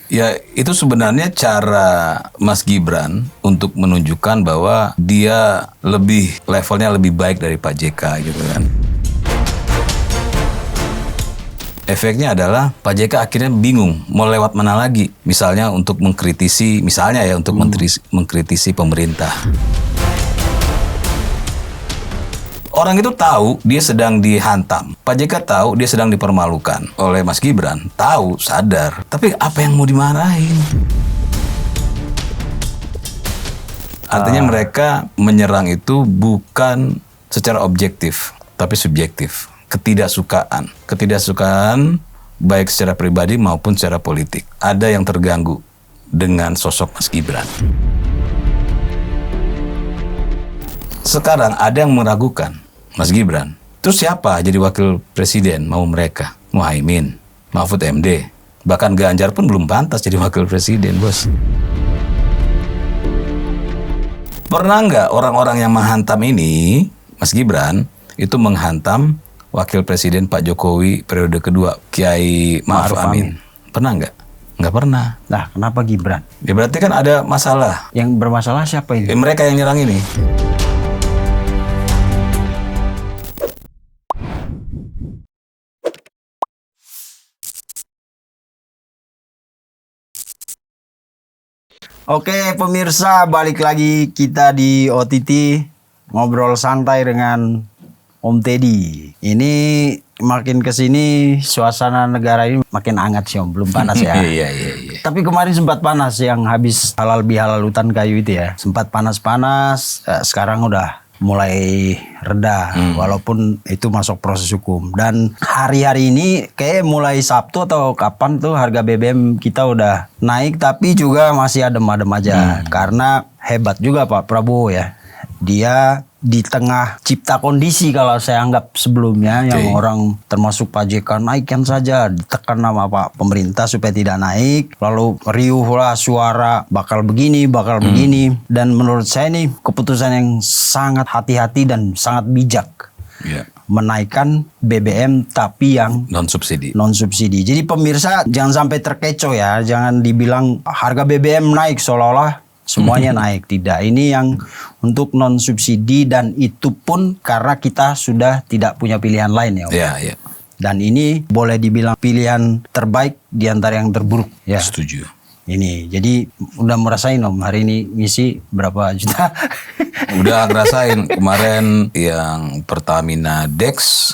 Ya, itu sebenarnya cara Mas Gibran untuk menunjukkan bahwa dia levelnya lebih baik dari Pak JK gitu kan. Efeknya adalah Pak JK akhirnya bingung mau lewat mana lagi. Misalnya untuk mengkritisi, mengkritisi pemerintah. Orang itu tahu dia sedang dihantam. Pak JK tahu dia sedang dipermalukan oleh Mas Gibran. Tahu, sadar. Tapi apa yang mau dimarahin? Artinya mereka menyerang itu bukan secara objektif, tapi subjektif. Ketidaksukaan. Ketidaksukaan baik secara pribadi maupun secara politik. Ada yang terganggu dengan sosok Mas Gibran. Sekarang ada yang meragukan Mas Gibran. Terus siapa jadi wakil presiden mau mereka? Muhaimin, Mahfud MD. Bahkan Ganjar pun belum pantas jadi wakil presiden, bos. Pernah nggak orang-orang yang menghantam ini, Mas Gibran, itu menghantam wakil presiden Pak Jokowi periode kedua, Kiai Ma'ruf Amin? Pernah nggak? Nggak pernah. Nah, kenapa Gibran? Ya berarti kan ada masalah. Yang bermasalah siapa ini? Mereka yang nyerang ini. Oke pemirsa, balik lagi kita di OTT ngobrol santai dengan Om Teddy. Ini makin kesini suasana negara ini makin hangat sih Om, belum panas ya. Iya. Tapi kemarin sempat panas yang habis halal bihalal hutan kayu itu ya. Sempat panas-panas, sekarang udah mulai reda, walaupun itu masuk proses hukum. Dan hari-hari ini kayak mulai Sabtu atau kapan tuh harga BBM kita udah naik, tapi juga masih adem-adem aja. Karena hebat juga Pak Prabowo ya. Dia di tengah cipta kondisi kalau saya anggap sebelumnya yang orang termasuk Pak JK naikkan saja, ditekan sama Pak pemerintah supaya tidak naik, lalu riuhlah suara bakal begini dan menurut saya ini keputusan yang sangat hati-hati dan sangat bijak. Menaikkan BBM tapi yang non subsidi. Jadi pemirsa jangan sampai terkecoh ya, jangan dibilang harga BBM naik seolah-olah semuanya naik. Tidak, ini yang untuk non subsidi dan itu pun karena kita sudah tidak punya pilihan lain ya. Iya. Dan ini boleh dibilang pilihan terbaik di antara yang terburuk. Ya. Setuju. Ini, jadi udah merasain Om hari ini ngisi berapa juta? Udah ngerasain kemarin yang Pertamina Dex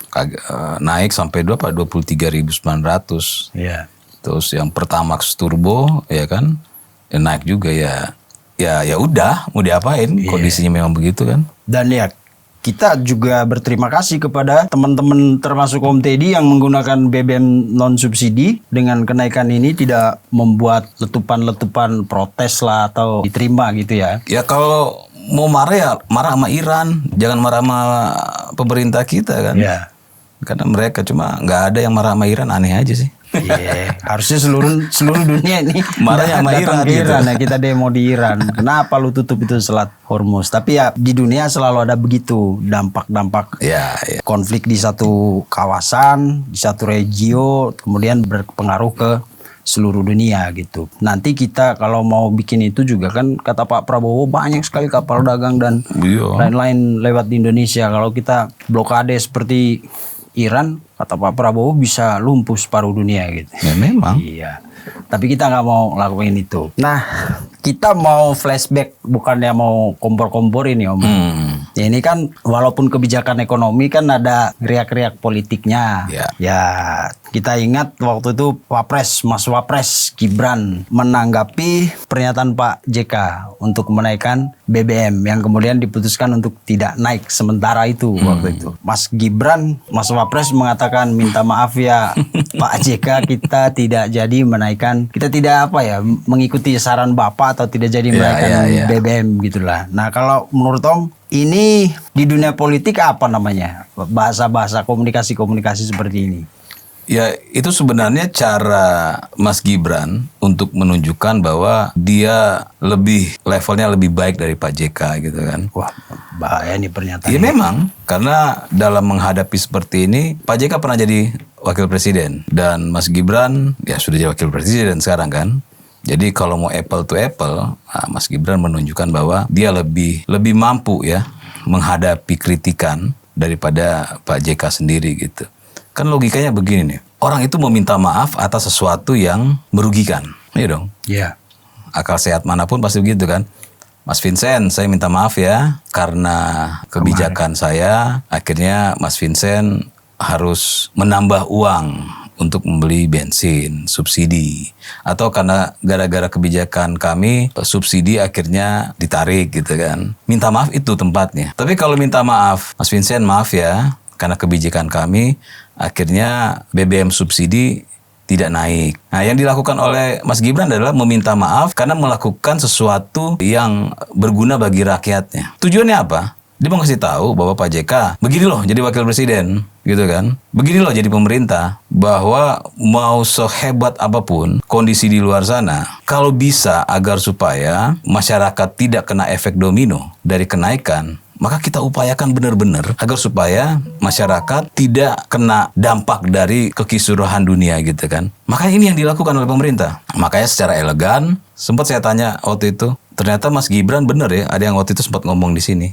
naik sampai 23.900. Iya. Terus yang Pertamax Turbo ya kan naik juga ya. Ya udah, mau diapain? Kondisinya memang begitu kan. Dan ya kita juga berterima kasih kepada teman-teman termasuk Om Teddy yang menggunakan BBM non subsidi. Dengan kenaikan ini tidak membuat letupan-letupan protes lah atau diterima gitu ya. Ya kalau mau marah ya marah sama Iran, jangan marah sama pemerintah kita kan. Iya. Karena mereka cuma nggak ada yang marah sama Iran, aneh aja sih. Iya, harusnya seluruh dunia ini marahnya sama Iran gitu. Ya, kita demo di Iran. Kenapa lu tutup itu Selat Hormuz? Tapi ya di dunia selalu ada begitu dampak-dampak konflik di satu kawasan, di satu regio, kemudian berpengaruh ke seluruh dunia gitu. Nanti kita kalau mau bikin itu juga kan kata Pak Prabowo banyak sekali kapal dagang dan lain-lain lewat di Indonesia. Kalau kita blokade seperti Iran, kata Pak Prabowo bisa lumpuh separuh dunia gitu. Ya memang. Iya. Tapi kita nggak mau lakuin itu. Nah, kita mau flashback, bukannya mau kompor-kompor ini Om. Ya, ini kan walaupun kebijakan ekonomi kan ada riak-riak politiknya. Ya, kita ingat waktu itu Mas Wapres Gibran menanggapi pernyataan Pak JK untuk menaikkan BBM yang kemudian diputuskan untuk tidak naik sementara itu waktu itu. Mas Wapres mengatakan minta maaf ya Pak JK, kita tidak jadi menaikkan, kita tidak mengikuti saran Bapak atau tidak jadi menaikkan BBM gitulah. Nah kalau menurut Om, ini di dunia politik apa namanya bahasa-bahasa komunikasi seperti ini? Ya itu sebenarnya cara Mas Gibran untuk menunjukkan bahwa dia levelnya lebih baik dari Pak JK gitu kan. Wah bahaya nih pernyataan. Ya memang, karena dalam menghadapi seperti ini Pak JK pernah jadi wakil presiden dan Mas Gibran ya sudah jadi wakil presiden sekarang kan. Jadi kalau mau apple to apple, Mas Gibran menunjukkan bahwa dia lebih mampu ya menghadapi kritikan daripada Pak JK sendiri gitu. Kan logikanya begini nih, orang itu meminta maaf atas sesuatu yang merugikan, iya dong. Iya. Akal sehat manapun pasti begitu kan. Mas Vincent, saya minta maaf ya karena kebijakan saya, akhirnya Mas Vincent harus menambah uang untuk membeli bensin, subsidi. Atau karena gara-gara kebijakan kami, subsidi akhirnya ditarik gitu kan. Minta maaf itu tempatnya. Tapi kalau minta maaf, Mas Vincent maaf ya, karena kebijakan kami, akhirnya BBM subsidi tidak naik. Nah, yang dilakukan oleh Mas Gibran adalah meminta maaf karena melakukan sesuatu yang berguna bagi rakyatnya. Tujuannya apa? Dia mau kasih tahu bahwa Pak JK begini loh jadi wakil presiden, gitu kan. Begini loh jadi pemerintah, bahwa mau sehebat apapun kondisi di luar sana, kalau bisa agar supaya masyarakat tidak kena efek domino dari kenaikan, maka kita upayakan benar-benar agar supaya masyarakat tidak kena dampak dari kekisruhan dunia gitu kan. Makanya ini yang dilakukan oleh pemerintah. Makanya secara elegan, sempat saya tanya waktu itu, ternyata Mas Gibran benar ya, ada yang waktu itu sempat ngomong di sini.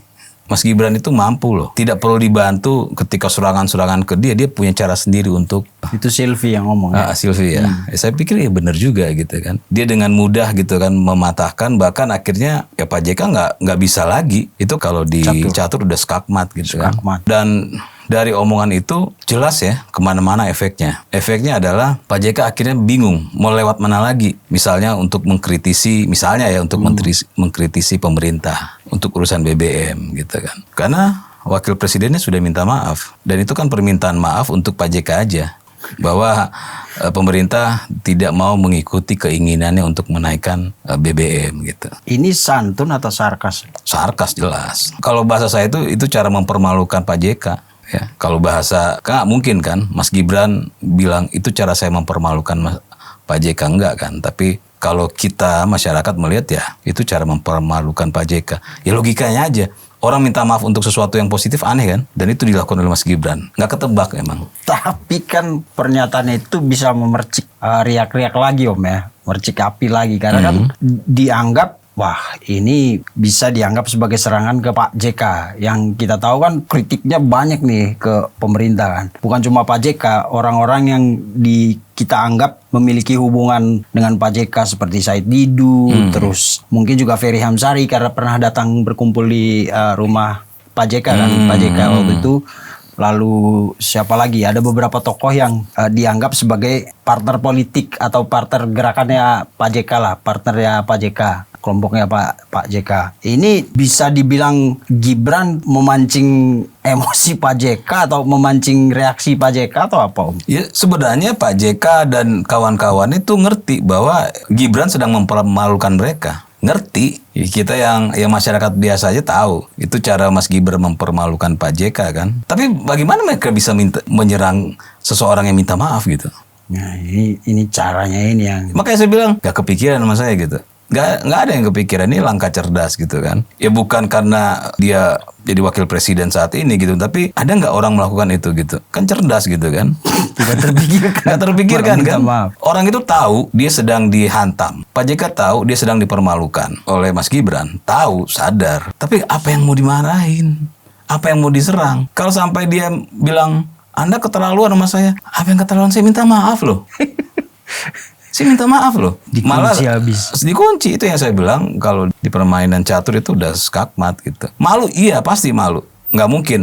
Mas Gibran itu mampu loh, tidak perlu dibantu ketika serangan-serangan ke dia punya cara sendiri untuk... Itu Silvi yang ngomong ya? Silvi ya. Saya pikir ya benar juga gitu kan. Dia dengan mudah gitu kan mematahkan, bahkan akhirnya ya Pak JK nggak bisa lagi. Itu kalau di catur udah skakmat gitu kan. Dan dari omongan itu jelas ya kemana-mana efeknya. Efeknya adalah Pak JK akhirnya bingung mau lewat mana lagi. Misalnya untuk mengkritisi, mengkritisi pemerintah untuk urusan BBM gitu kan. Karena wakil presidennya sudah minta maaf. Dan itu kan permintaan maaf untuk Pak JK aja. Bahwa pemerintah tidak mau mengikuti keinginannya untuk menaikkan BBM gitu. Ini santun atau sarkas? Sarkas jelas. Kalau bahasa saya itu cara mempermalukan Pak JK. Ya, kalau bahasa nggak mungkin kan Mas Gibran bilang itu cara saya mempermalukan Pak JK, enggak kan. Tapi kalau kita masyarakat melihat ya itu cara mempermalukan Pak JK. Ya logikanya aja. Orang minta maaf untuk sesuatu yang positif aneh kan. Dan itu dilakukan oleh Mas Gibran. Nggak ketebak emang. Tapi kan pernyataan itu bisa memercik riak-riak lagi Om ya. Mercik api lagi. Karena kan dianggap wah ini bisa dianggap sebagai serangan ke Pak JK. Yang kita tahu kan kritiknya banyak nih ke pemerintah kan. Bukan cuma Pak JK, orang-orang yang kita anggap memiliki hubungan dengan Pak JK seperti Said Didu, terus mungkin juga Ferry Hamsari karena pernah datang berkumpul di rumah Pak JK kan. Pak JK waktu itu. Lalu siapa lagi? Ada beberapa tokoh yang dianggap sebagai partner politik atau partner gerakannya Pak JK lah, partnernya Pak JK, kelompoknya Pak JK. Ini bisa dibilang Gibran memancing emosi Pak JK atau memancing reaksi Pak JK atau apa Om? Ya sebenarnya Pak JK dan kawan-kawan itu ngerti bahwa Gibran sedang mempermalukan mereka. Ngerti, kita yang masyarakat biasa aja tahu itu cara Mas Gibran mempermalukan Pak JK kan. Tapi bagaimana mereka bisa menyerang seseorang yang minta maaf gitu? Nah ini caranya ini yang. Makanya saya bilang gak kepikiran sama saya gitu. Gak ada yang kepikiran, ini langkah cerdas gitu kan. Ya bukan karena dia jadi wakil presiden saat ini gitu, tapi ada nggak orang melakukan itu gitu? Kan cerdas gitu kan. Tidak terpikirkan. Nggak terpikirkan kan. Maaf. Orang itu tahu dia sedang dihantam. Pak JK tahu dia sedang dipermalukan oleh Mas Gibran. Tahu, sadar. Tapi apa yang mau dimarahin? Apa yang mau diserang? Kalau sampai dia bilang, Anda keterlaluan sama saya. Apa yang keterlaluan? Saya minta maaf loh. Saya minta maaf loh. Dikunci malah habis. Dikunci, itu yang saya bilang kalau di permainan catur itu udah skakmat gitu. Malu, iya pasti malu. Nggak mungkin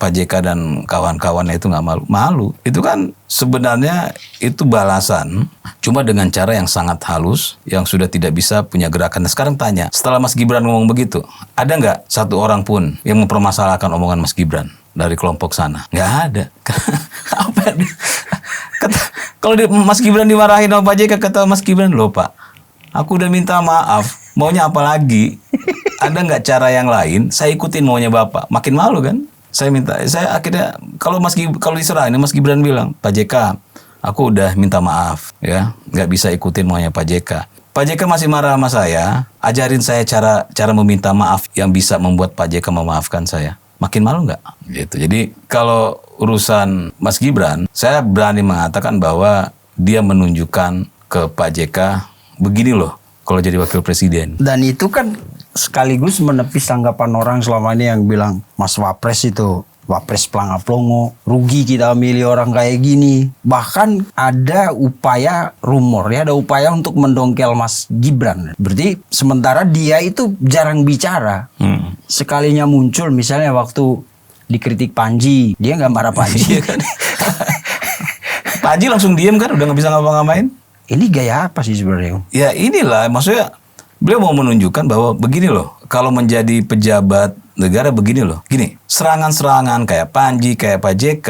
Pak JK dan kawan-kawannya itu nggak malu. Malu. Itu kan sebenarnya itu balasan. Cuma dengan cara yang sangat halus, yang sudah tidak bisa punya gerakan. Nah, sekarang tanya, setelah Mas Gibran ngomong begitu, ada nggak satu orang pun yang mempermasalahkan omongan Mas Gibran dari kelompok sana? Nggak ada. Apa? Kalau Mas Gibran dimarahin sama Pak JK, kata Mas Gibran, loh Pak, aku udah minta maaf, maunya apa lagi? Ada nggak cara yang lain? Saya ikutin maunya Bapak. Makin malu kan? Saya akhirnya kalau diserang ini Mas Gibran bilang, Pak JK, aku udah minta maaf ya, nggak bisa ikutin maunya Pak JK. Pak JK masih marah sama saya, ajarin saya cara meminta maaf yang bisa membuat Pak JK memaafkan saya. Makin malu nggak? Gitu. Jadi kalau urusan Mas Gibran, saya berani mengatakan bahwa dia menunjukkan ke Pak JK begini loh kalau jadi wakil presiden. Dan itu kan sekaligus menepis anggapan orang selama ini yang bilang Mas Wapres itu Wapres pelangap-pelongo, rugi kita milih orang kayak gini. Bahkan ada upaya rumor ya, ada upaya untuk mendongkel Mas Gibran. Berarti sementara dia itu jarang bicara. Sekalinya muncul misalnya waktu dikritik Panji, dia nggak marah Panji. Panji langsung diem kan, udah nggak bisa ngapa-ngapain. Ini gaya apa sih sebenarnya? Ya inilah, maksudnya beliau mau menunjukkan bahwa begini loh, kalau menjadi pejabat negara begini loh. Gini, serangan-serangan kayak Panji, kayak Pak JK,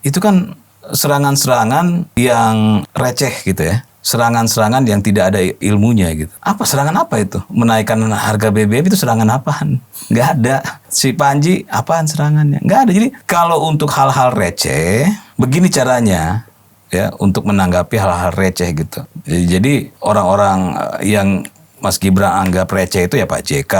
itu kan serangan-serangan yang receh gitu ya. Serangan-serangan yang tidak ada ilmunya gitu. Apa serangan apa itu? Menaikkan harga BBM itu serangan apaan? Nggak ada. Si Panji apaan serangannya? Nggak ada. Jadi kalau untuk hal-hal receh, begini caranya ya untuk menanggapi hal-hal receh gitu. Jadi orang-orang yang Mas Gibran anggap receh itu ya Pak JK,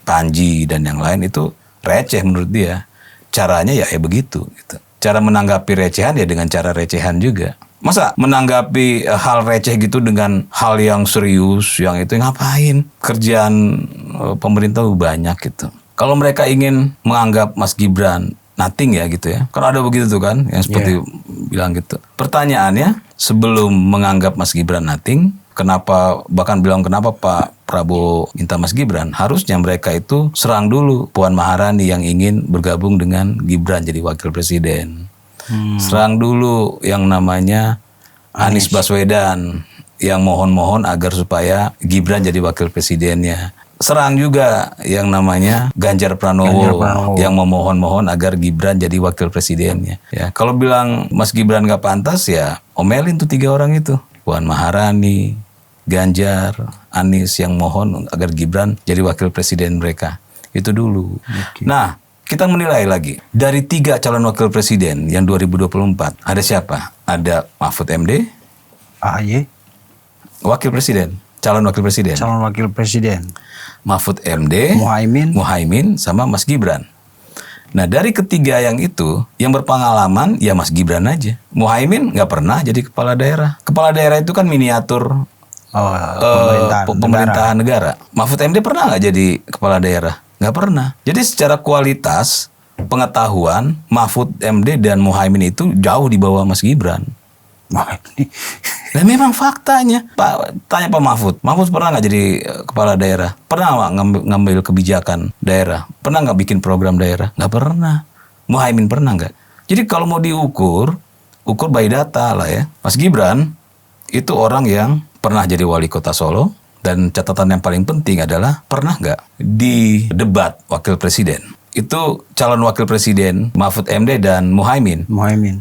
Panji dan yang lain itu receh menurut dia. Caranya ya begitu gitu. Cara menanggapi recehan ya dengan cara recehan juga. Masa menanggapi hal receh gitu dengan hal yang serius, yang itu ngapain? Kerjaan pemerintah banyak gitu. Kalau mereka ingin menganggap Mas Gibran nothing ya gitu ya. Kan ada begitu tuh kan, yang seperti bilang gitu. Pertanyaannya, sebelum menganggap Mas Gibran nothing, kenapa Pak Prabowo minta Mas Gibran? Harusnya mereka itu serang dulu Puan Maharani yang ingin bergabung dengan Gibran jadi wakil presiden. Serang dulu yang namanya Anies Baswedan yang mohon-mohon agar supaya Gibran jadi wakil presidennya. Serang juga yang namanya Ganjar Pranowo yang memohon-mohon agar Gibran jadi wakil presidennya. Ya, kalau bilang Mas Gibran gak pantas ya omelin tuh 3 orang itu. Puan Maharani, Ganjar, Anies yang mohon agar Gibran jadi wakil presiden mereka. Itu dulu. Okay. Nah, kita menilai lagi. Dari 3 calon wakil presiden yang 2024, ada siapa? Ada Mahfud MD, AHY, wakil presiden, calon wakil presiden. Calon wakil presiden. Mahfud MD, Muhaimin, sama Mas Gibran. Nah dari ketiga yang itu, yang berpengalaman ya Mas Gibran aja. Muhaimin nggak pernah jadi kepala daerah. Kepala daerah itu kan miniatur pemerintahan negara. Mahfud MD pernah nggak jadi kepala daerah? Nggak pernah. Jadi secara kualitas pengetahuan Mahfud MD dan Muhaimin itu jauh di bawah Mas Gibran. Nah memang faktanya. Tanya Pak Mahfud. Mahfud pernah nggak jadi kepala daerah? Pernah nggak ngambil kebijakan daerah? Pernah nggak bikin program daerah? Nggak pernah. Muhaimin pernah nggak? Jadi kalau mau diukur, ukur by data lah ya. Mas Gibran itu orang yang pernah jadi wali kota Solo. Dan catatan yang paling penting adalah pernah nggak di debat wakil presiden? Itu calon wakil presiden Mahfud MD dan Muhaimin.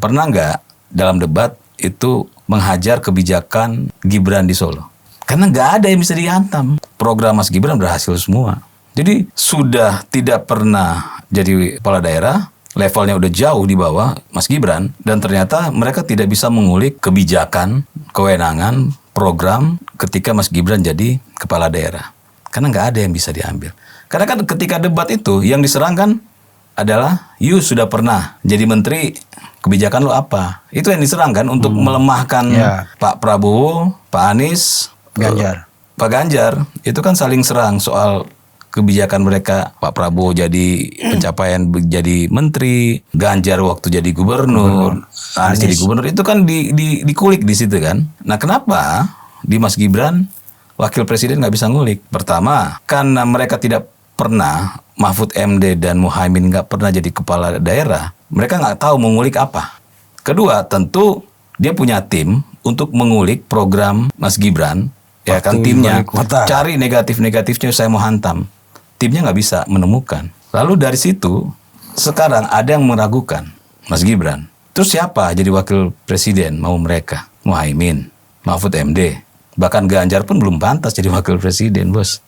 Pernah nggak dalam debat itu menghajar kebijakan Gibran di Solo? Karena nggak ada yang bisa dihantam. Program Mas Gibran berhasil semua. Jadi sudah tidak pernah jadi kepala daerah, levelnya udah jauh di bawah Mas Gibran, dan ternyata mereka tidak bisa mengulik kebijakan, kewenangan, program ketika Mas Gibran jadi kepala daerah. Karena nggak ada yang bisa diambil. Karena kan ketika debat itu yang diserangkan adalah you sudah pernah jadi menteri, kebijakan lo apa? Itu yang diserangkan untuk melemahkan Pak Prabowo, Pak Anies, Ganjar. Pak Ganjar. Itu kan saling serang soal kebijakan mereka. Pak Prabowo jadi pencapaian jadi menteri, Ganjar waktu jadi gubernur, Anies jadi gubernur. Itu kan dikulik di situ kan. Nah kenapa di Mas Gibran wakil presiden nggak bisa ngulik? Pertama, karena mereka tidak pernah, Mahfud MD dan Muhaimin nggak pernah jadi kepala daerah, mereka nggak tahu mengulik apa. Kedua, tentu dia punya tim untuk mengulik program Mas Gibran. Ya kan timnya cari negatif-negatifnya saya mau hantam. Timnya nggak bisa menemukan. Lalu dari situ sekarang ada yang meragukan Mas Gibran. Terus siapa jadi wakil presiden mau mereka? Muhaimin, Mahfud MD. Bahkan Ganjar pun belum pantas jadi wakil presiden, bos.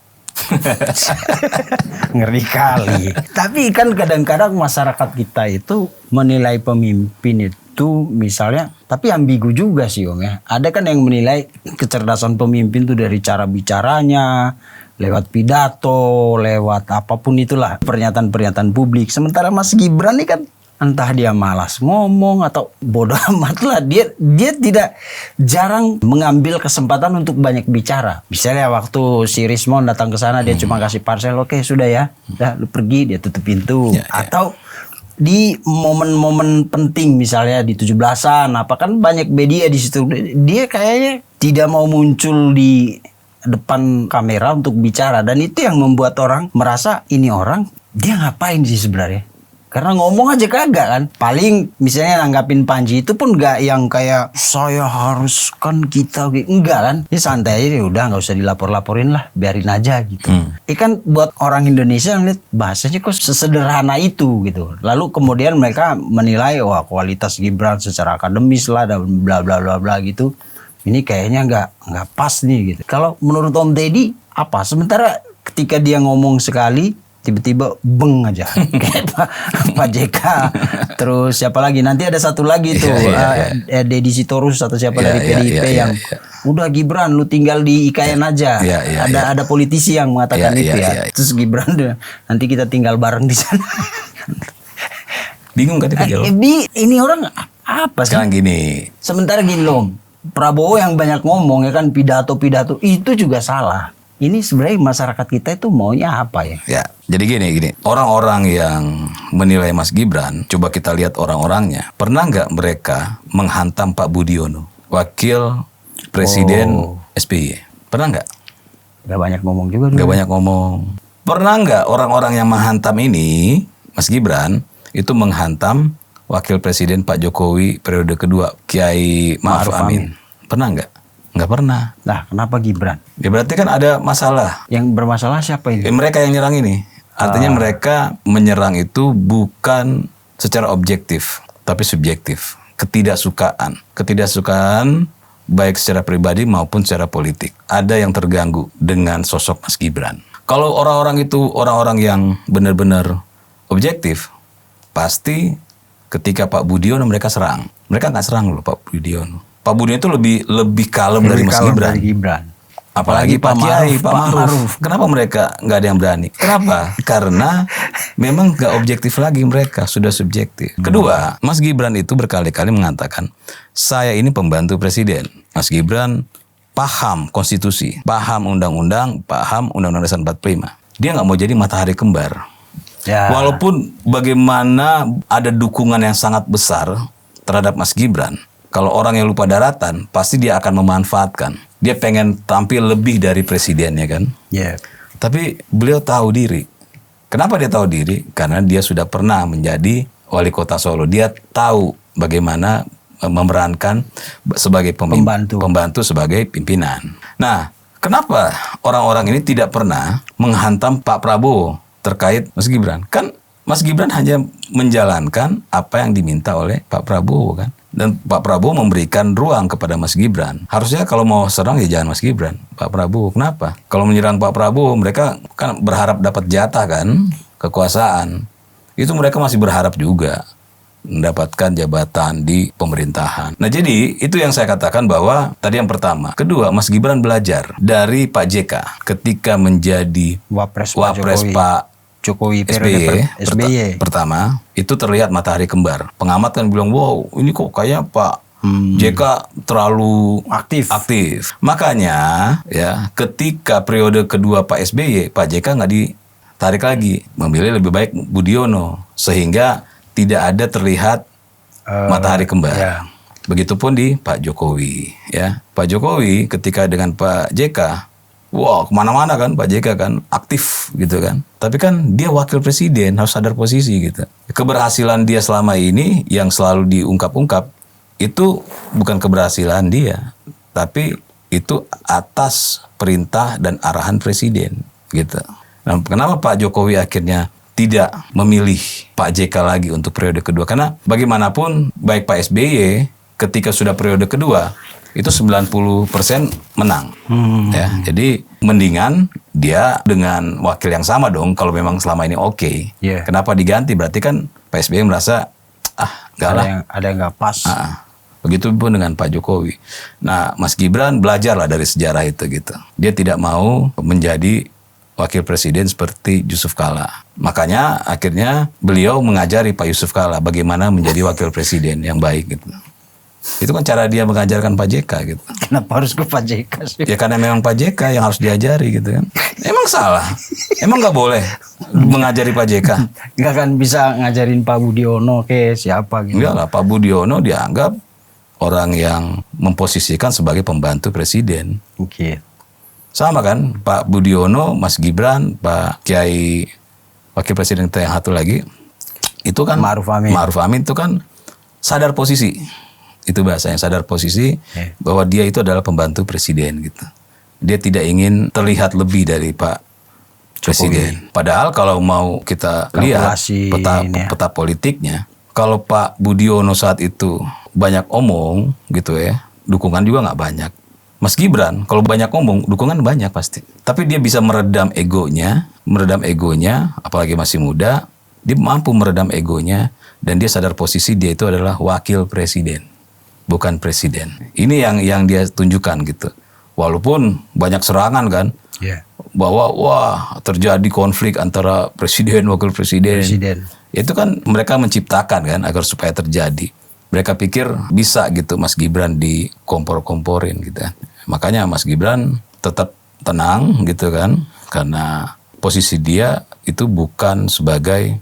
Ngeri kali. Tapi kan kadang-kadang masyarakat kita itu menilai pemimpin itu misalnya, tapi ambigu juga sih Om ya. Ada kan yang menilai kecerdasan pemimpin itu dari cara bicaranya, lewat pidato, lewat apapun itulah, pernyataan-pernyataan publik. Sementara Mas Gibran ini kan entah dia malas ngomong atau bodoh amat lah, dia tidak jarang mengambil kesempatan untuk banyak bicara. Misalnya waktu si Rismon datang ke sana, dia cuma kasih parcel, oke sudah ya, udah lu pergi, dia tutup pintu. Atau di momen-momen penting misalnya di 17-an apa, kan banyak media di situ, dia kayaknya tidak mau muncul di depan kamera untuk bicara, dan itu yang membuat orang merasa ini orang dia ngapain sih sebenarnya, karena ngomong aja kagak kan. Paling misalnya nanggapin Panji itu pun gak yang kayak saya harus kan kita, enggak kan, ini santai aja, udah nggak usah dilapor-laporin lah, biarin aja gitu. Kan buat orang Indonesia ngeliat bahasanya kok sesederhana itu gitu. Lalu kemudian mereka menilai wah kualitas Gibran secara akademis lah dan bla bla bla bla gitu. Ini kayaknya nggak pas nih gitu. Kalau menurut Om Deddy apa? Sementara ketika dia ngomong sekali tiba-tiba beng aja kayak Pak JK, terus siapa lagi, nanti ada satu lagi tuh Deddy Sitorus atau siapa dari PDIP yang udah Gibran lu tinggal di IKN aja. Ada politisi yang mengatakan itu ya. Terus Gibran nanti kita tinggal bareng di sana. Bingung kan dia jawab. Ini orang apa sih? Sekarang gini. Sementara gini loh, Prabowo yang banyak ngomong ya kan, pidato-pidato itu juga salah. Ini sebenarnya masyarakat kita itu maunya apa ya? Ya, jadi gini. Orang-orang yang menilai Mas Gibran, coba kita lihat orang-orangnya. Pernah nggak mereka menghantam Pak Budiono, Wakil Presiden SBY? Pernah nggak? Nggak banyak ngomong juga. Nggak banyak ngomong. Pernah nggak orang-orang yang menghantam ini, Mas Gibran, itu menghantam Wakil Presiden Pak Jokowi periode kedua, Kiai Ma'ruf Amin? Pernah nggak? Nggak pernah. Nah, kenapa Gibran? Ya berarti kan ada masalah. Yang bermasalah siapa ini? Mereka yang nyerang ini. Artinya mereka menyerang itu bukan secara objektif, tapi subjektif. Ketidaksukaan baik secara pribadi maupun secara politik. Ada yang terganggu dengan sosok Mas Gibran. Kalau orang-orang itu orang-orang yang benar-benar objektif, pasti ketika Pak Budiono mereka serang. Mereka nggak serang loh Pak Budiono. Pak Budiono itu lebih kalem dari Mas Gibran. Apalagi Pak Kiai, Pak Ma'ruf. Kenapa mereka nggak ada yang berani? Kenapa? Karena memang nggak objektif lagi mereka, sudah subjektif. Kedua, Mas Gibran itu berkali-kali mengatakan, saya ini pembantu presiden. Mas Gibran paham konstitusi, paham undang-undang, paham undang-undang dasar 45. Dia nggak mau jadi matahari kembar. Ya. Walaupun bagaimana ada dukungan yang sangat besar terhadap Mas Gibran, kalau orang yang lupa daratan, pasti dia akan memanfaatkan. Dia pengen tampil lebih dari presidennya kan. Yeah. Tapi beliau tahu diri. Kenapa dia tahu diri? Karena dia sudah pernah menjadi wali kota Solo. Dia tahu bagaimana memerankan sebagai pembantu sebagai pimpinan. Nah, kenapa orang-orang ini tidak pernah menghantam Pak Prabowo terkait Mas Gibran? Kan Mas Gibran hanya menjalankan apa yang diminta oleh Pak Prabowo kan. Dan Pak Prabowo memberikan ruang kepada Mas Gibran. Harusnya kalau mau serang ya jangan Mas Gibran, Pak Prabowo. Kenapa? Kalau menyerang Pak Prabowo, mereka kan berharap dapat jatah kan, kekuasaan. Itu mereka masih berharap juga mendapatkan jabatan di pemerintahan. Nah jadi itu yang saya katakan bahwa tadi yang pertama. Kedua, Mas Gibran belajar dari Pak JK ketika menjadi Wapres Pak Jokowi SBY pertama itu terlihat matahari kembar. Pengamat kan bilang, wow ini kok kayak Pak JK terlalu aktif. Makanya ya ketika periode kedua Pak SBY, Pak JK nggak ditarik lagi, memilih lebih baik Budiono sehingga tidak ada terlihat matahari kembar. Ya. Begitupun di Pak Jokowi. Ya Pak Jokowi ketika dengan Pak JK, wah kemana-mana kan Pak JK kan aktif gitu kan. Tapi kan dia wakil presiden, harus sadar posisi gitu. Keberhasilan dia selama ini yang selalu diungkap-ungkap itu bukan keberhasilan dia, tapi itu atas perintah dan arahan presiden gitu. Nah, kenapa Pak Jokowi akhirnya tidak memilih Pak JK lagi untuk periode kedua? Karena bagaimanapun baik Pak SBY ketika sudah periode kedua itu 90% menang. Ya, jadi mendingan dia dengan wakil yang sama dong kalau memang selama ini oke. Yeah. Kenapa diganti? Berarti kan Pak SBY merasa enggak lah. Ada yang nggak pas. Begitupun dengan Pak Jokowi. Nah, Mas Gibran belajarlah dari sejarah itu gitu. Dia tidak mau menjadi wakil presiden seperti Yusuf Kala. Makanya akhirnya beliau mengajari Pak Yusuf Kala bagaimana menjadi wakil presiden yang baik gitu. Itu kan cara dia mengajarkan Pak JK gitu. Kenapa harus ke Pak JK sih? Ya karena memang Pak JK yang harus diajari gitu kan. Emang salah? Emang nggak boleh mengajari Pak JK? Nggak kan bisa ngajarin Pak Budiono ke siapa gitu. Enggak lah, Pak Budiono dianggap orang yang memposisikan sebagai pembantu presiden. Oke. Sama kan, Pak Budiono, Mas Gibran, Pak Kiai Wakil Presiden kita yang satu lagi, itu kan Ma'ruf Amin. Ma'ruf Amin itu kan sadar posisi. Itu bahasanya, sadar posisi bahwa dia itu adalah pembantu presiden gitu. Dia tidak ingin terlihat lebih dari Pak Presiden. Padahal kalau mau kita lihat Kalkulasi peta politiknya, kalau Pak Budiono saat itu banyak omong gitu ya, dukungan juga nggak banyak. Mas Gibran kalau banyak omong, dukungan banyak pasti. Tapi dia bisa meredam egonya, apalagi masih muda, dia mampu meredam egonya dan dia sadar posisi dia itu adalah wakil presiden, bukan presiden. Ini yang dia tunjukkan gitu. Walaupun banyak serangan kan, bahwa wah terjadi konflik antara presiden wakil presiden. Itu kan mereka menciptakan kan agar supaya terjadi. Mereka pikir bisa gitu Mas Gibran dikompor-komporin gitu kan. Makanya Mas Gibran tetap tenang gitu kan, karena posisi dia itu bukan sebagai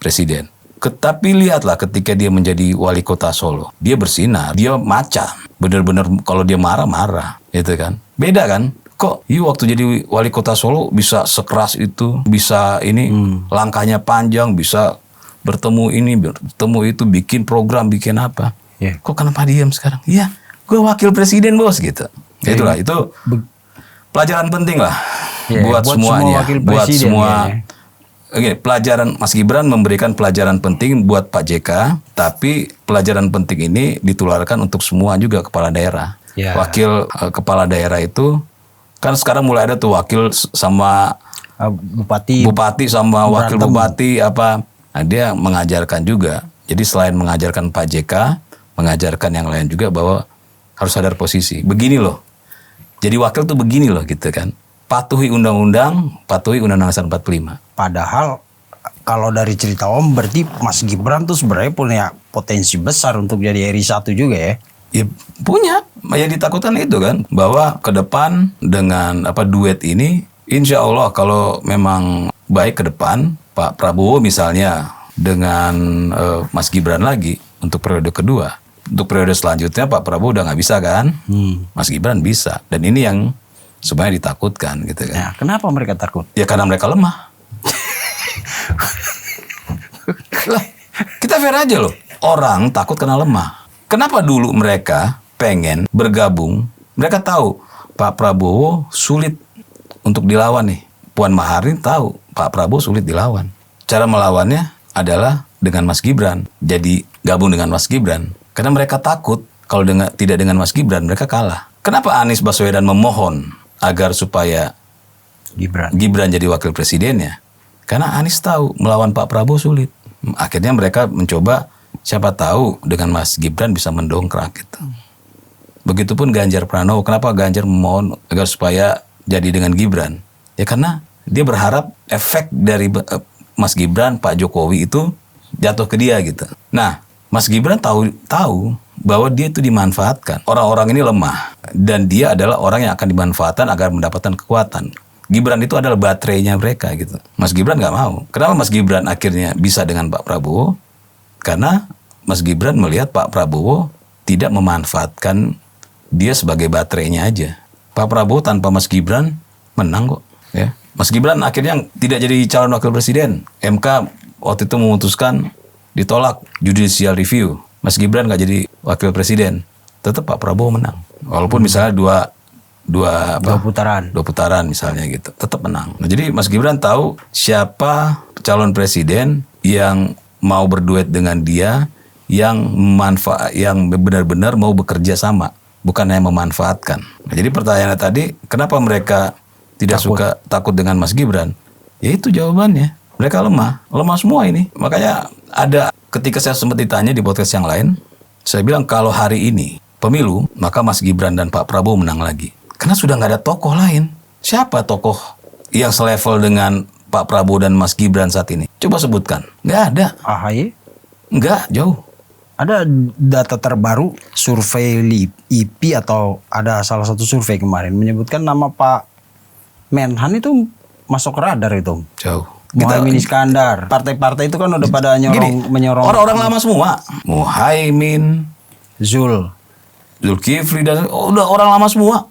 presiden. Tapi lihatlah ketika dia menjadi wali kota Solo, dia bersinar, dia macan, benar-benar kalau dia marah-marah, gitu kan. Beda kan? Kok waktu jadi wali kota Solo bisa sekeras itu, bisa ini langkahnya panjang, bisa bertemu ini, bertemu itu, bikin program, bikin apa. Kok kenapa diam sekarang? Iya, gue wakil presiden bos gitu. Itulah, itu pelajaran penting lah buat semuanya, buat semua. Oke, pelajaran Mas Gibran memberikan pelajaran penting buat Pak JK, tapi pelajaran penting ini ditularkan untuk semua juga kepala daerah. Wakil kepala daerah itu kan sekarang mulai ada tuh wakil sama bupati sama wakil bupati apa. Nah, dia mengajarkan juga. Jadi selain mengajarkan Pak JK, mengajarkan yang lain juga bahwa harus sadar posisi. Begini loh. Jadi wakil tuh begini loh gitu kan. Patuhi undang-undang, patuhi Undang-Undang Dasar 45. Padahal kalau dari cerita Om berarti Mas Gibran tuh sebenarnya punya potensi besar untuk jadi RI 1 juga ya. Ya punya, ya ditakutkan itu kan bahwa ke depan dengan duet ini insya Allah kalau memang baik ke depan Pak Prabowo misalnya dengan Mas Gibran lagi untuk periode kedua. Untuk periode selanjutnya Pak Prabowo udah nggak bisa kan, Mas Gibran bisa. Dan ini yang sebenarnya ditakutkan gitu kan. Nah, kenapa mereka takut? Ya karena mereka lemah. Lah, kita fair aja loh. Orang takut karena lemah. Kenapa dulu mereka pengen bergabung? Mereka tahu Pak Prabowo sulit untuk dilawan nih. Puan Maharani tahu Pak Prabowo sulit dilawan. Cara melawannya adalah dengan Mas Gibran. Jadi gabung dengan Mas Gibran. Karena mereka takut kalau tidak dengan Mas Gibran mereka kalah. Kenapa Anies Baswedan memohon agar supaya Gibran jadi wakil presidennya? Karena Anies tahu melawan Pak Prabowo sulit. Akhirnya mereka mencoba, siapa tahu dengan Mas Gibran bisa mendongkrak gitu. Begitupun Ganjar Pranowo. Kenapa Ganjar memohon agar supaya jadi dengan Gibran? Ya karena dia berharap efek dari Mas Gibran, Pak Jokowi itu jatuh ke dia gitu. Nah, Mas Gibran tahu bahwa dia itu dimanfaatkan. Orang-orang ini lemah dan dia adalah orang yang akan dimanfaatkan agar mendapatkan kekuatan. Gibran itu adalah baterainya mereka gitu. Mas Gibran nggak mau. Kenapa Mas Gibran akhirnya bisa dengan Pak Prabowo? Karena Mas Gibran melihat Pak Prabowo tidak memanfaatkan dia sebagai baterainya aja. Pak Prabowo tanpa Mas Gibran menang kok. Ya. Mas Gibran akhirnya tidak jadi calon wakil presiden. MK waktu itu memutuskan ditolak judicial review. Mas Gibran nggak jadi wakil presiden. Tetap Pak Prabowo menang. Walaupun misalnya dua putaran misalnya gitu, tetap menang. Nah, jadi Mas Gibran tahu siapa calon presiden yang mau berduet dengan dia, yang benar-benar mau bekerja sama, bukan hanya memanfaatkan. Nah, jadi pertanyaannya tadi, kenapa mereka tidak takut dengan Mas Gibran? Ya itu jawabannya. Mereka lemah semua ini. Makanya ada ketika saya sempat ditanya di podcast yang lain, saya bilang kalau hari ini pemilu, maka Mas Gibran dan Pak Prabowo menang lagi. Karena sudah nggak ada tokoh lain. Siapa tokoh yang selevel dengan Pak Prabowo dan Mas Gibran saat ini? Coba sebutkan. Nggak ada. AHY? Nggak, jauh. Ada data terbaru survei LIPI atau ada salah satu survei kemarin menyebutkan nama Pak Menhan itu masuk radar itu. Jauh. Muhaimin Iskandar. Partai-partai itu kan udah pada menyorong. Orang-orang lama semua. Muhaimin, Zulkifli, dan udah orang lama semua.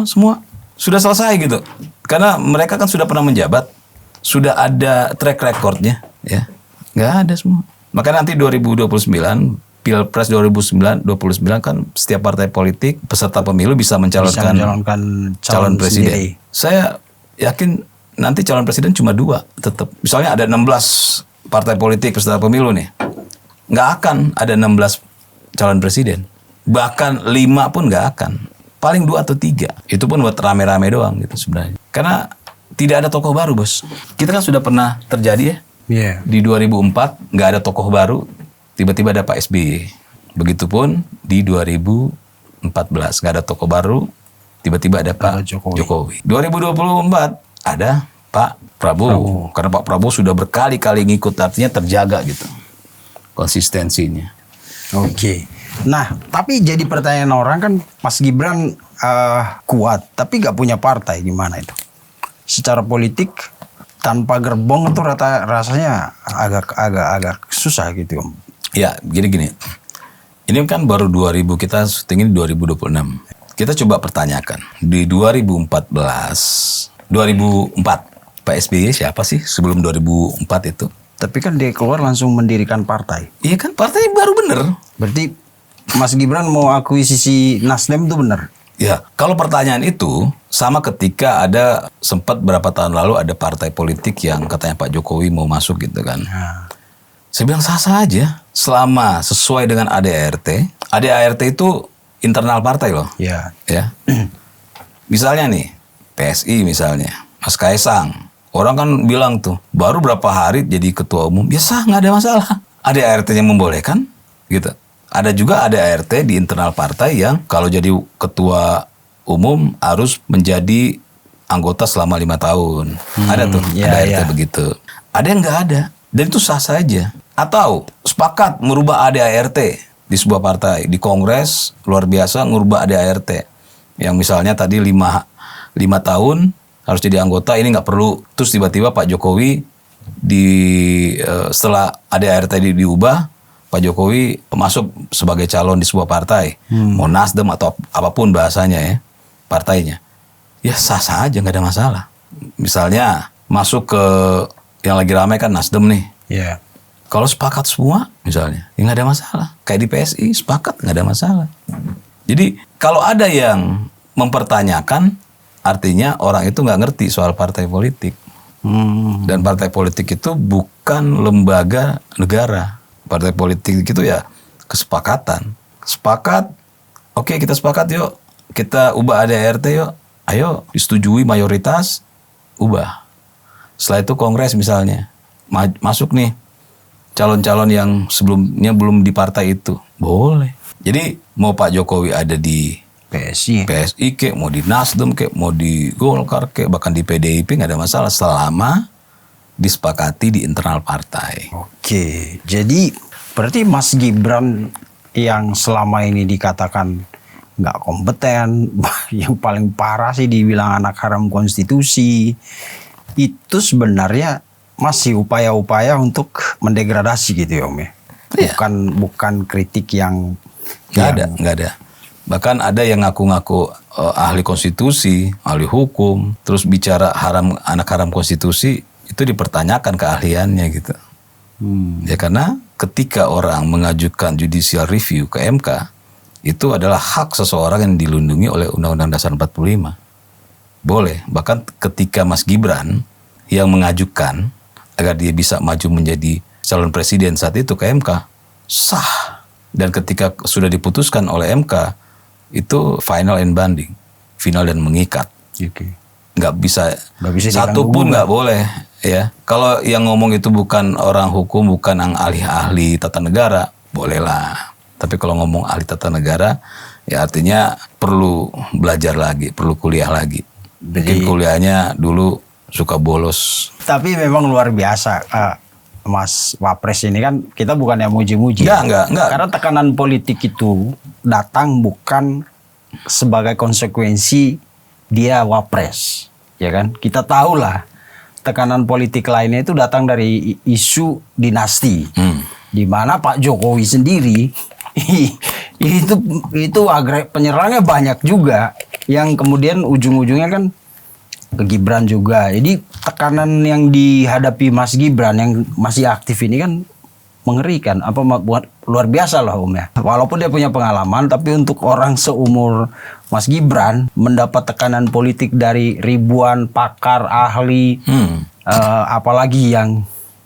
Semua. Sudah selesai gitu. Karena mereka kan sudah pernah menjabat. Sudah ada track recordnya. Ya. Nggak ada semua. Maka nanti 2029, Pilpres 2029 kan setiap partai politik peserta pemilu bisa mencalonkan calon presiden. Sendiri. Saya yakin nanti calon presiden cuma 2 tetap. Misalnya ada 16 partai politik peserta pemilu nih. Nggak akan ada 16 calon presiden. Bahkan 5 pun nggak akan. Paling 2 atau 3. Itu pun buat rame-rame doang gitu sebenarnya. Karena tidak ada tokoh baru, Bos. Kita kan sudah pernah terjadi ya. Yeah. Di 2004 nggak ada tokoh baru, tiba-tiba ada Pak SBY. Begitupun di 2014 nggak ada tokoh baru, tiba-tiba ada Pak Jokowi. 2024 ada Pak Prabowo. Karena Pak Prabowo sudah berkali-kali ngikut, artinya terjaga gitu konsistensinya. Oke. Nah, tapi jadi pertanyaan orang kan, Mas Gibran kuat, tapi nggak punya partai, gimana itu? Secara politik tanpa gerbong itu rasanya agak susah gitu, Om. Ya, gini. Ini kan baru 2000, kita syuting ini 2026. Kita coba pertanyakan, di 2004, Pak SBY siapa sih sebelum 2004 itu? Tapi kan dia keluar langsung mendirikan partai. Iya kan, partai baru bener. Berarti Mas Gibran mau akuisisi Nasdem itu benar? Ya, kalau pertanyaan itu sama ketika ada sempat berapa tahun lalu ada partai politik yang katanya Pak Jokowi mau masuk gitu kan. Nah. Saya bilang sah-sah aja selama sesuai dengan ADART. ADART itu internal partai loh. Ya. Ya. Misalnya nih, PSI misalnya, Mas Kaisang. Orang kan bilang tuh, baru berapa hari jadi ketua umum, ya sah, nggak ada masalah. ADART-nya membolehkan, gitu. Ada juga ADART di internal partai yang kalau jadi ketua umum harus menjadi anggota selama 5 tahun. Ada tuh ADART begitu. Ada yang nggak ada, dan itu sah saja. Atau sepakat merubah ADART di sebuah partai, di kongres luar biasa ngubah ADART. Yang misalnya tadi 5 tahun harus jadi anggota, ini nggak perlu. Terus tiba-tiba Pak Jokowi setelah ADART diubah, Pak Jokowi masuk sebagai calon di sebuah partai, mau Nasdem atau apapun bahasanya ya, partainya, ya sah-sah aja, nggak ada masalah. Misalnya masuk ke yang lagi ramai kan Nasdem nih, Yeah. kalau sepakat semua misalnya, ya nggak ada masalah. Kayak di PSI sepakat, nggak ada masalah. Jadi kalau ada yang mempertanyakan, artinya orang itu nggak ngerti soal partai politik. Dan partai politik itu bukan lembaga negara. Partai politik itu ya kesepakatan. Sepakat, oke kita sepakat yuk. Kita ubah ADART yuk. Ayo disetujui mayoritas, ubah. Setelah itu kongres misalnya. Masuk nih calon-calon yang sebelumnya belum di partai itu. Boleh. Jadi mau Pak Jokowi ada di PSI kek, mau di Nasdem kek, mau di Golkar kek, bahkan di PDIP nggak ada masalah selama disepakati di internal partai. Oke, jadi berarti Mas Gibran yang selama ini dikatakan nggak kompeten, yang paling parah sih dibilang anak haram konstitusi, itu sebenarnya masih upaya-upaya untuk mendegradasi gitu ya Om ya? Iya. Bukan kritik yang Nggak ada. Bahkan ada yang ngaku-ngaku ahli konstitusi, ahli hukum, terus bicara anak haram konstitusi, itu dipertanyakan keahliannya gitu. Ya karena ketika orang mengajukan judicial review ke MK, itu adalah hak seseorang yang dilindungi oleh Undang-Undang Dasar 45. Boleh, bahkan ketika Mas Gibran yang mengajukan agar dia bisa maju menjadi calon presiden saat itu ke MK, sah. Dan ketika sudah diputuskan oleh MK, itu final and binding, final dan mengikat. Okay. Nggak bisa satu diganggu, pun nggak boleh ya. Kalau yang ngomong itu bukan orang hukum, bukan yang ahli tata negara, bolehlah. Tapi kalau ngomong ahli tata negara, ya artinya perlu belajar lagi, perlu kuliah lagi. Mungkin kuliahnya dulu suka bolos. Tapi memang luar biasa, Mas Wapres ini kan kita bukan yang muji-muji. Enggak. Karena tekanan politik itu datang bukan sebagai konsekuensi dia Wapres, ya kan? Kita tahu lah tekanan politik lainnya itu datang dari isu dinasti, di mana Pak Jokowi sendiri itu penyerangnya banyak juga, yang kemudian ujung-ujungnya kan ke Gibran juga. Jadi tekanan yang dihadapi Mas Gibran yang masih aktif ini kan mengerikan, buat luar biasa lah Om ya. Walaupun dia punya pengalaman, tapi untuk orang seumur Mas Gibran mendapat tekanan politik dari ribuan pakar ahli, apalagi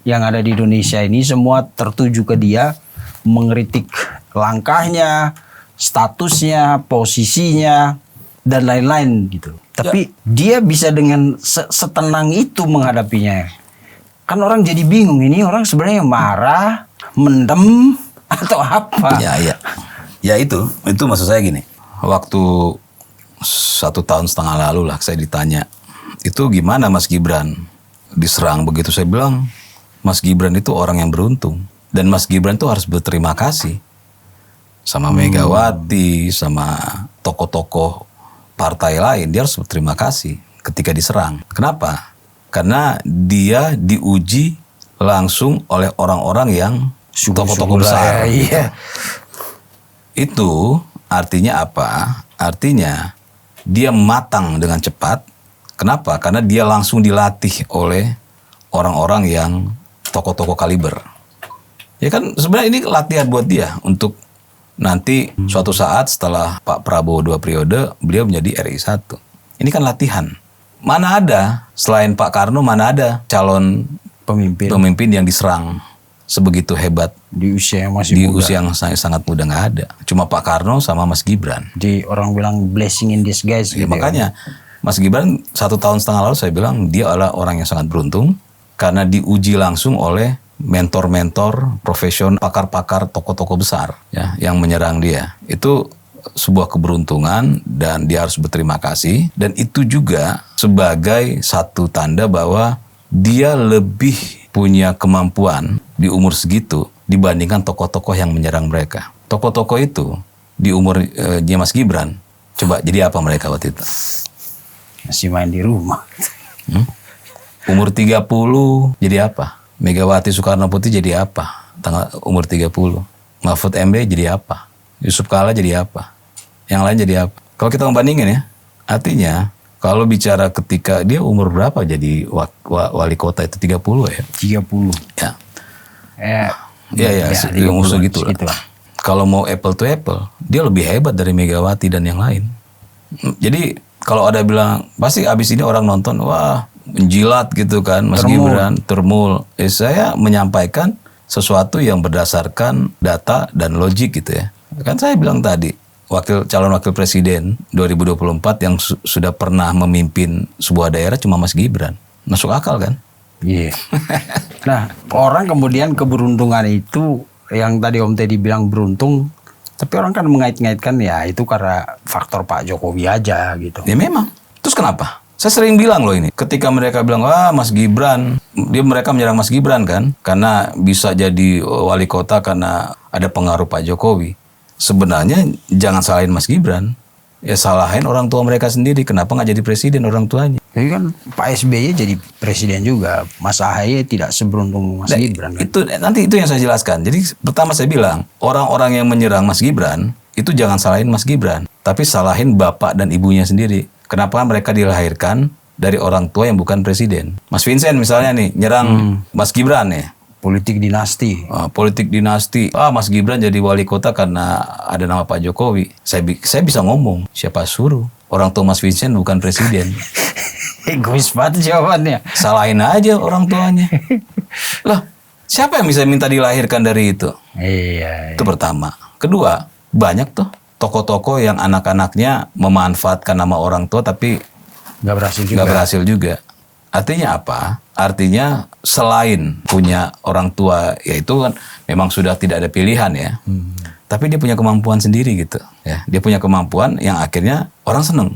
yang ada di Indonesia ini semua tertuju ke dia, mengkritik langkahnya, statusnya, posisinya dan lain-lain gitu. Tapi dia bisa dengan setenang itu menghadapinya. Kan orang jadi bingung, ini orang sebenarnya marah, mendem atau apa? Ya itu maksud saya gini. Waktu 1,5 tahun lalu lah saya ditanya, itu gimana Mas Gibran diserang begitu? Saya bilang, Mas Gibran itu orang yang beruntung. Dan Mas Gibran itu harus berterima kasih sama Megawati, sama tokoh-tokoh partai lain. Dia harus berterima kasih ketika diserang. Kenapa? Karena dia diuji langsung oleh orang-orang yang tokoh-tokoh besar. Iya. Itu artinya apa? Artinya dia matang dengan cepat. Kenapa? Karena dia langsung dilatih oleh orang-orang yang tokoh-tokoh kaliber. Ya kan sebenarnya ini latihan buat dia untuk nanti suatu saat setelah Pak Prabowo 2 periode, beliau menjadi RI 1. Ini kan latihan. Mana ada, selain Pak Karno, mana ada calon pemimpin yang diserang sebegitu hebat. Di usia yang masih di muda. usia yang sangat muda, nggak ada. Cuma Pak Karno sama Mas Gibran. Jadi orang bilang blessing in disguise Ya, gitu. makanya Mas Gibran 1,5 tahun lalu saya bilang dia adalah orang yang sangat beruntung karena diuji langsung oleh mentor-mentor profesional, pakar-pakar, tokoh-tokoh besar ya yang menyerang dia. Itu sebuah keberuntungan dan dia harus berterima kasih, dan itu juga sebagai satu tanda bahwa dia lebih punya kemampuan di umur segitu dibandingkan tokoh-tokoh yang menyerang mereka. Tokoh-tokoh itu di umurnya Mas Gibran, coba jadi apa mereka waktu itu? Masih main di rumah. Umur 30 jadi apa? Megawati Soekarno Putri jadi apa? Umur 30. Mahfud MD jadi apa? Yusuf Kala jadi apa? Yang lain jadi apa? Kalau kita membandingin ya, artinya kalau bicara ketika dia umur berapa jadi wali kota itu 30 ya? 30. Ya. Ya, umur segitu lah. Kalau mau apple to apple, dia lebih hebat dari Megawati dan yang lain. Jadi kalau ada bilang, pasti abis ini orang nonton, wah menjilat gitu kan, Mas Gibran, termul. Saya menyampaikan sesuatu yang berdasarkan data dan logik gitu ya. Kan saya bilang tadi, calon wakil presiden 2024 yang sudah pernah memimpin sebuah daerah cuma Mas Gibran. Masuk akal kan? Iya. Nah, orang kemudian keberuntungan itu yang tadi Om Teddy bilang beruntung, tapi orang kan mengait-ngaitkan ya itu karena faktor Pak Jokowi aja gitu. Ya memang. Terus kenapa? Saya sering bilang loh ini, ketika mereka bilang, wah Mas Gibran, mereka menyerang Mas Gibran kan, karena bisa jadi wali kota karena ada pengaruh Pak Jokowi. Sebenarnya jangan salahin Mas Gibran, ya salahin orang tua mereka sendiri. Kenapa nggak jadi presiden orang tuanya? Jadi kan Pak SBY jadi presiden juga, Mas AHY tidak seberuntung Mas Gibran kan? Nanti itu yang saya jelaskan. Jadi pertama saya bilang, orang-orang yang menyerang Mas Gibran, itu jangan salahin Mas Gibran, tapi salahin bapak dan ibunya sendiri. Kenapa mereka dilahirkan dari orang tua yang bukan presiden? Mas Vincent misalnya nih, nyerang Mas Gibran ya. Politik dinasti. Politik dinasti. Mas Gibran jadi wali kota karena ada nama Pak Jokowi. Saya bisa ngomong, siapa suruh? Orang tua Mas Vincent bukan presiden. Egois banget jawabannya. Salahin aja orang tuanya. Loh, siapa yang bisa minta dilahirkan dari itu? Iya. Itu pertama. Kedua, banyak tuh tokoh-tokoh yang anak-anaknya memanfaatkan nama orang tua tapi nggak berhasil juga. Artinya apa? Artinya selain punya orang tua, yaitu kan memang sudah tidak ada pilihan ya. Tapi dia punya kemampuan sendiri gitu. Ya, dia punya kemampuan yang akhirnya orang seneng.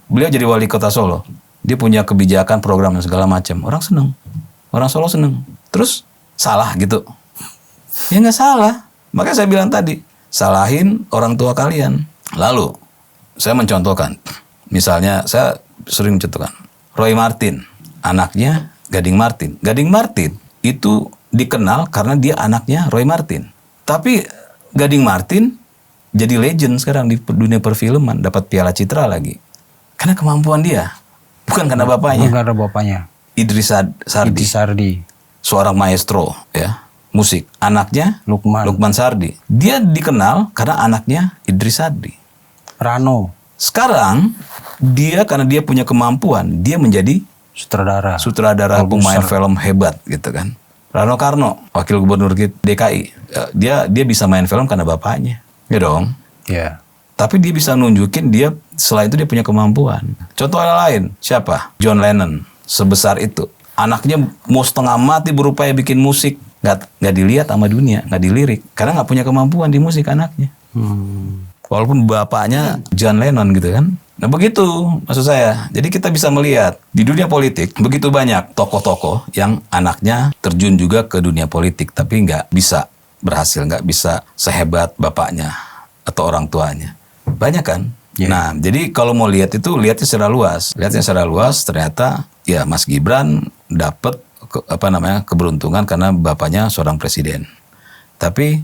Beliau jadi wali kota Solo. dia punya kebijakan, program dan segala macam. Orang seneng, orang Solo seneng. Terus salah gitu? Ya nggak salah. Makanya saya bilang tadi, salahin orang tua kalian. Lalu saya mencontohkan, misalnya saya sering mencontohkan Roy Martin, anaknya Gading Martin. Gading Martin itu dikenal karena dia anaknya Roy Martin. Tapi Gading Martin jadi legend sekarang di dunia perfilman, dapat Piala Citra lagi. Karena kemampuan dia, bukan karena bapaknya. Bukan karena bapaknya. Idris Sardi, Sardi. seorang maestro ya, musik. Anaknya Lukman Sardi. Dia dikenal karena anaknya Idris Sardi. Rano. Sekarang dia karena dia punya kemampuan, dia menjadi sutradara pemain film hebat gitu kan. Rano Karno, wakil gubernur DKI, dia bisa main film karena bapaknya, ya dong. Iya. Tapi dia bisa nunjukin dia selain itu dia punya kemampuan. Contoh lain, siapa? John Lennon, sebesar itu. Anaknya mau setengah mati berupaya bikin musik, nggak dilihat sama dunia, nggak dilirik, karena nggak punya kemampuan di musik anaknya. Walaupun bapaknya John Lennon gitu kan. Nah begitu maksud saya. Jadi kita bisa melihat di dunia politik begitu banyak tokoh-tokoh yang anaknya terjun juga ke dunia politik tapi nggak bisa berhasil, nggak bisa sehebat bapaknya atau orang tuanya. Banyak kan? Yeah. Nah jadi kalau mau lihatnya secara luas. Lihatnya secara luas ternyata ya Mas Gibran dapat keberuntungan karena bapaknya seorang presiden. Tapi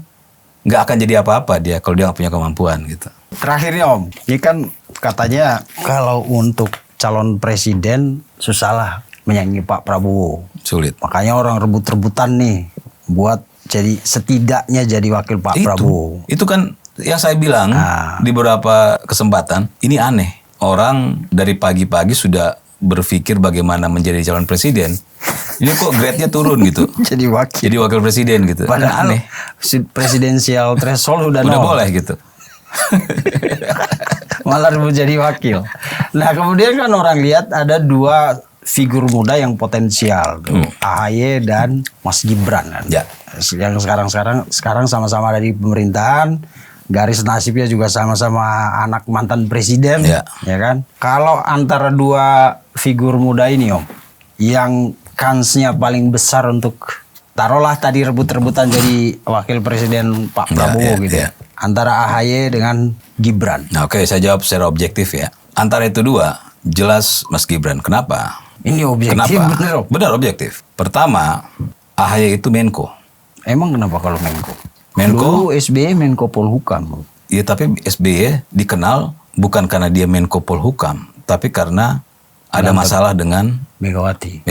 nggak akan jadi apa-apa dia kalau dia nggak punya kemampuan gitu. Terakhirnya Om, ini kan katanya kalau untuk calon presiden susah menyaingi Pak Prabowo. Sulit. Makanya orang rebut-rebutan nih buat jadi setidaknya jadi wakil Pak Prabowo. Itu kan yang saya bilang di beberapa kesempatan, ini aneh. Orang dari pagi-pagi sudah berpikir bagaimana menjadi calon presiden. Ini kok grade-nya turun gitu. Jadi wakil presiden gitu. Padahal aneh. Presidensial threshold udah boleh gitu. Malah menjadi wakil. Nah kemudian kan orang lihat ada dua figur muda yang potensial, AHY dan Mas Gibran kan. Ya. Yang sekarang sama-sama ada di pemerintahan, garis nasibnya juga sama-sama anak mantan presiden, ya kan. Kalau antara dua figur muda ini Om, yang kansnya paling besar untuk taruhlah tadi rebut-rebutan jadi wakil presiden Pak Prabowo gitu ya. Antara AHY dengan Gibran. Nah, oke, saya jawab secara objektif ya. Antara itu dua, jelas Mas Gibran. Kenapa? Ini objektif. Kenapa? Benar objektif. Pertama, AHY itu Menko. Emang kenapa kalau Menko? Menko? Dulu SBY Menko Polhukam. Iya, tapi SBY dikenal bukan karena dia Menko Polhukam, tapi karena ada masalah dengan Megawati.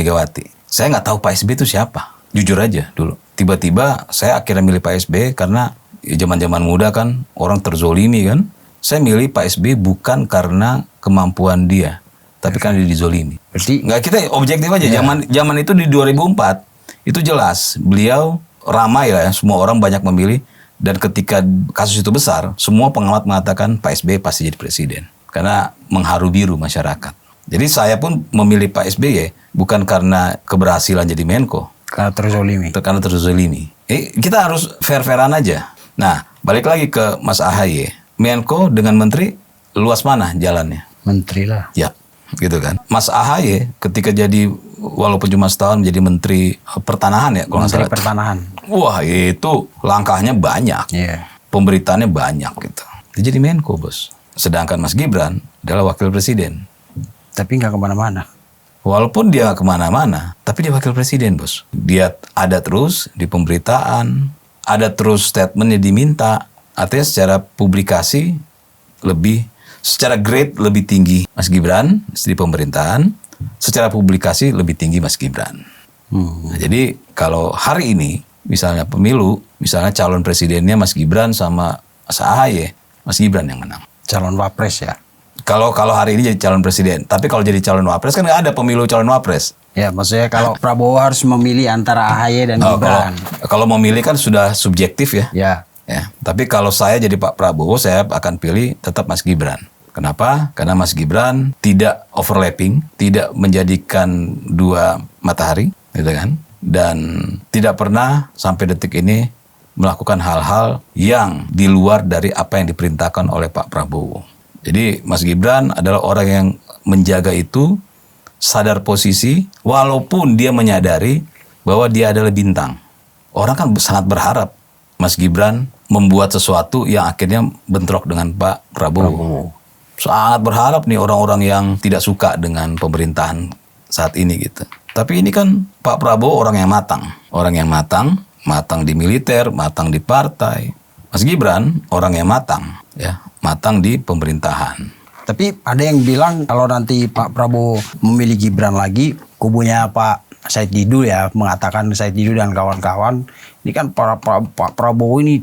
Saya nggak tahu Pak SBY itu siapa. Jujur aja dulu. Tiba-tiba saya akhirnya milih Pak SBY karena zaman-zaman muda kan orang terzolimi kan. Saya milih Pak SBY bukan karena kemampuan dia, tapi karena dia dizolimi. Berarti nggak, kita objektif aja. Zaman itu di 2004 itu jelas beliau ramai lah ya, semua orang banyak memilih, dan ketika kasus itu besar, semua pengamat mengatakan Pak SBY pasti jadi presiden karena mengharu biru masyarakat. Jadi saya pun memilih Pak SBY bukan karena keberhasilan jadi Menko, karena terzolimi. Kita harus fair-fairan aja. Nah, balik lagi ke Mas AHY. Menko dengan menteri luas mana jalannya? Menteri lah. Ya, gitu kan. Mas AHY ketika jadi walaupun cuma setahun menjadi menteri pertanahan ya, kalau Menteri Pertanahan. Wah, itu langkahnya banyak. Yeah. Pemberitaannya banyak gitu. Dia jadi Menko, Bos. Sedangkan Mas Gibran adalah wakil presiden. Tapi nggak kemana-mana. Walaupun dia nggak kemana-mana, tapi dia wakil presiden, Bos. Dia ada terus di pemberitaan, ada terus statementnya diminta. Artinya secara publikasi secara grade lebih tinggi Mas Gibran di pemerintahan, secara publikasi lebih tinggi Mas Gibran. Nah, jadi kalau hari ini misalnya pemilu, misalnya calon presidennya Mas Gibran sama Mas AHY, Mas Gibran yang menang. Calon wapres ya. Kalau hari ini jadi calon presiden, tapi kalau jadi calon wapres kan nggak ada pemilu calon wapres. Ya, maksudnya kalau Prabowo harus memilih antara AHY dan Gibran. Kalau memilih kan sudah subjektif ya. Ya. Tapi kalau saya jadi Pak Prabowo, saya akan pilih tetap Mas Gibran. Kenapa? Karena Mas Gibran tidak overlapping, tidak menjadikan dua matahari, gitu kan? Dan tidak pernah sampai detik ini melakukan hal-hal yang di luar dari apa yang diperintahkan oleh Pak Prabowo. Jadi Mas Gibran adalah orang yang menjaga itu sadar posisi, walaupun dia menyadari bahwa dia adalah bintang. Orang kan sangat berharap Mas Gibran membuat sesuatu yang akhirnya bentrok dengan Pak Prabowo. Sangat berharap nih orang-orang yang tidak suka dengan pemerintahan saat ini gitu. Tapi ini kan Pak Prabowo orang yang matang di militer, matang di partai. Mas Gibran orang yang matang di pemerintahan. Tapi ada yang bilang kalau nanti Pak Prabowo memilih Gibran lagi, kubunya Pak Said Didu ya mengatakan Said Didu dan kawan-kawan, ini kan Pak Prabowo ini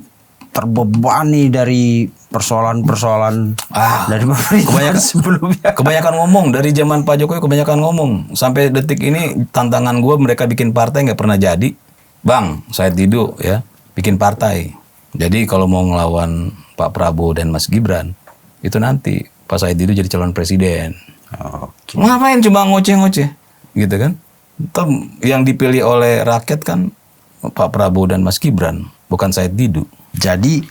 terbebani dari persoalan-persoalan dari pemerintahan sebelumnya. Kebanyakan ngomong dari zaman Pak Jokowi, kebanyakan ngomong sampai detik ini. Tantangan gue mereka bikin partai nggak pernah jadi. Bang Said Didu ya bikin partai. Jadi kalau mau ngelawan Pak Prabowo dan Mas Gibran itu nanti Pak Said Didu jadi calon presiden. Ngapain cuma ngoceh-ngoceh gitu kan? Yang dipilih oleh rakyat kan Pak Prabowo dan Mas Gibran, bukan Said Didu. Jadi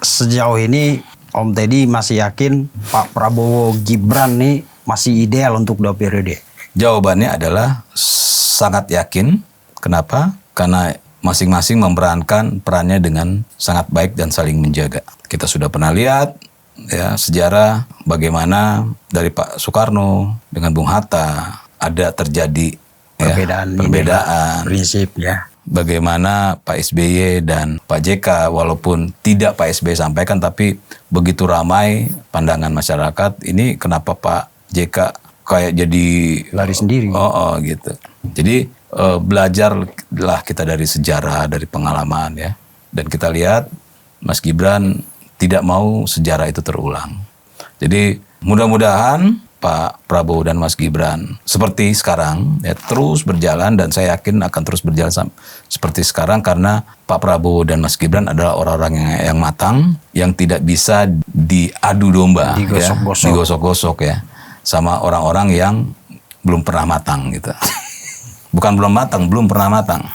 sejauh ini Om Teddy masih yakin Pak Prabowo Gibran nih masih ideal untuk 2 periode? Jawabannya adalah sangat yakin. Kenapa? Karena masing-masing memerankan perannya dengan sangat baik dan saling menjaga. Kita sudah pernah lihat ya sejarah bagaimana dari Pak Soekarno dengan Bung Hatta ada terjadi perbedaan prinsip ya. Bagaimana Pak SBY dan Pak JK walaupun tidak Pak SBY sampaikan tapi begitu ramai pandangan masyarakat, ini kenapa Pak JK kayak jadi lari sendiri. Gitu. Jadi belajarlah kita dari sejarah, dari pengalaman ya. Dan kita lihat Mas Gibran tidak mau sejarah itu terulang. Jadi mudah-mudahan Pak Prabowo dan Mas Gibran seperti sekarang ya terus berjalan, dan saya yakin akan terus berjalan seperti sekarang karena Pak Prabowo dan Mas Gibran adalah orang-orang yang matang, yang tidak bisa diadu domba, digosok-gosok ya sama orang-orang yang belum pernah matang gitu. Bukan belum matang, belum pernah matang.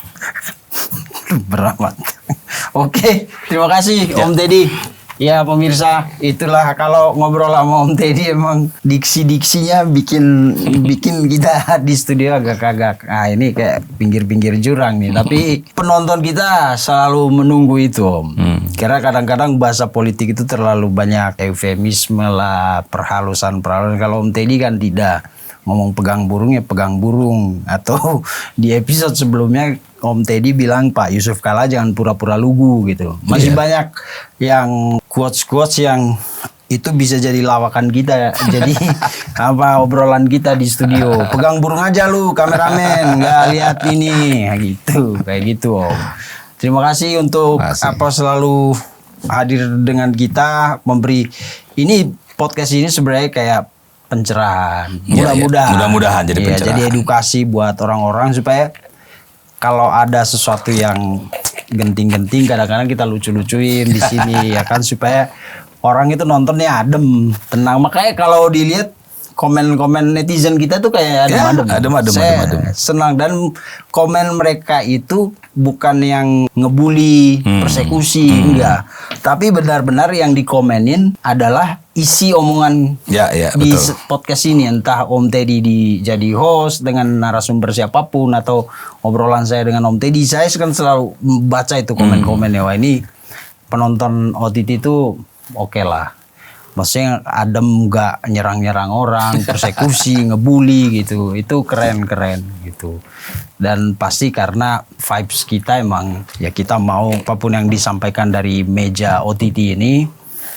Oke, terima kasih Om Teddy. Ya pemirsa, itulah kalau ngobrol sama Om Teddy emang diksi-diksinya bikin kita di studio agak-agak ini kayak pinggir-pinggir jurang nih. Tapi penonton kita selalu menunggu itu Om. Karena kadang-kadang bahasa politik itu terlalu banyak eufemisme lah, perhalusan. Kalau Om Teddy kan tidak. Ngomong pegang burung ya pegang burung. Atau di episode sebelumnya Om Teddy bilang Pak Yusuf Kalla jangan pura-pura lugu gitu. Masih banyak yang quotes-quotes yang itu bisa jadi lawakan kita. Jadi obrolan kita di studio. Pegang burung aja lu kameramen, nggak lihat ini gitu. Kayak gitu Om. Terima kasih untuk selalu hadir dengan kita, memberi ini podcast ini sebenarnya kayak pencerahan. Mudah-mudahan jadi pencerahan. Jadi edukasi buat orang-orang supaya kalau ada sesuatu yang genting-genting kadang-kadang kita lucu-lucuin di sini ya kan supaya orang itu nontonnya adem, tenang. Makanya kalau dilihat komen-komen netizen kita tuh kayak adem. Saya senang, dan komen mereka itu bukan yang ngebully, persekusi, enggak. Tapi benar-benar yang dikomenin adalah isi omongan di podcast ini. Entah Om Teddy jadi host dengan narasumber siapapun atau obrolan saya dengan Om Teddy. Saya kan selalu baca itu komen-komennya. Wah ini penonton OTT itu oke lah. Maksudnya adem, gak nyerang-nyerang orang, persekusi, ngebully gitu. Itu keren-keren gitu. Dan pasti karena vibes kita emang ya kita mau apapun yang disampaikan dari meja OTT ini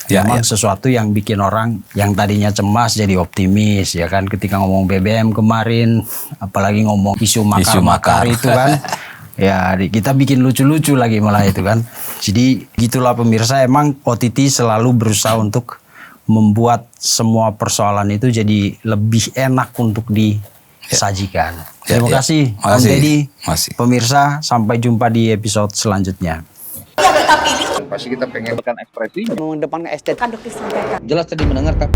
memang sesuatu yang bikin orang yang tadinya cemas jadi optimis ya kan. Ketika ngomong BBM kemarin, apalagi ngomong isu makar itu kan. Ya kita bikin lucu-lucu lagi malah itu kan. Jadi gitulah pemirsa, emang OTT selalu berusaha untuk membuat semua persoalan itu jadi lebih enak untuk disajikan. Terima kasih Om Teddy. Pemirsa, sampai jumpa di episode selanjutnya. Pasti kita pengen mengekspresi, mengedepankan estetika. Jelas tadi mendengarkan.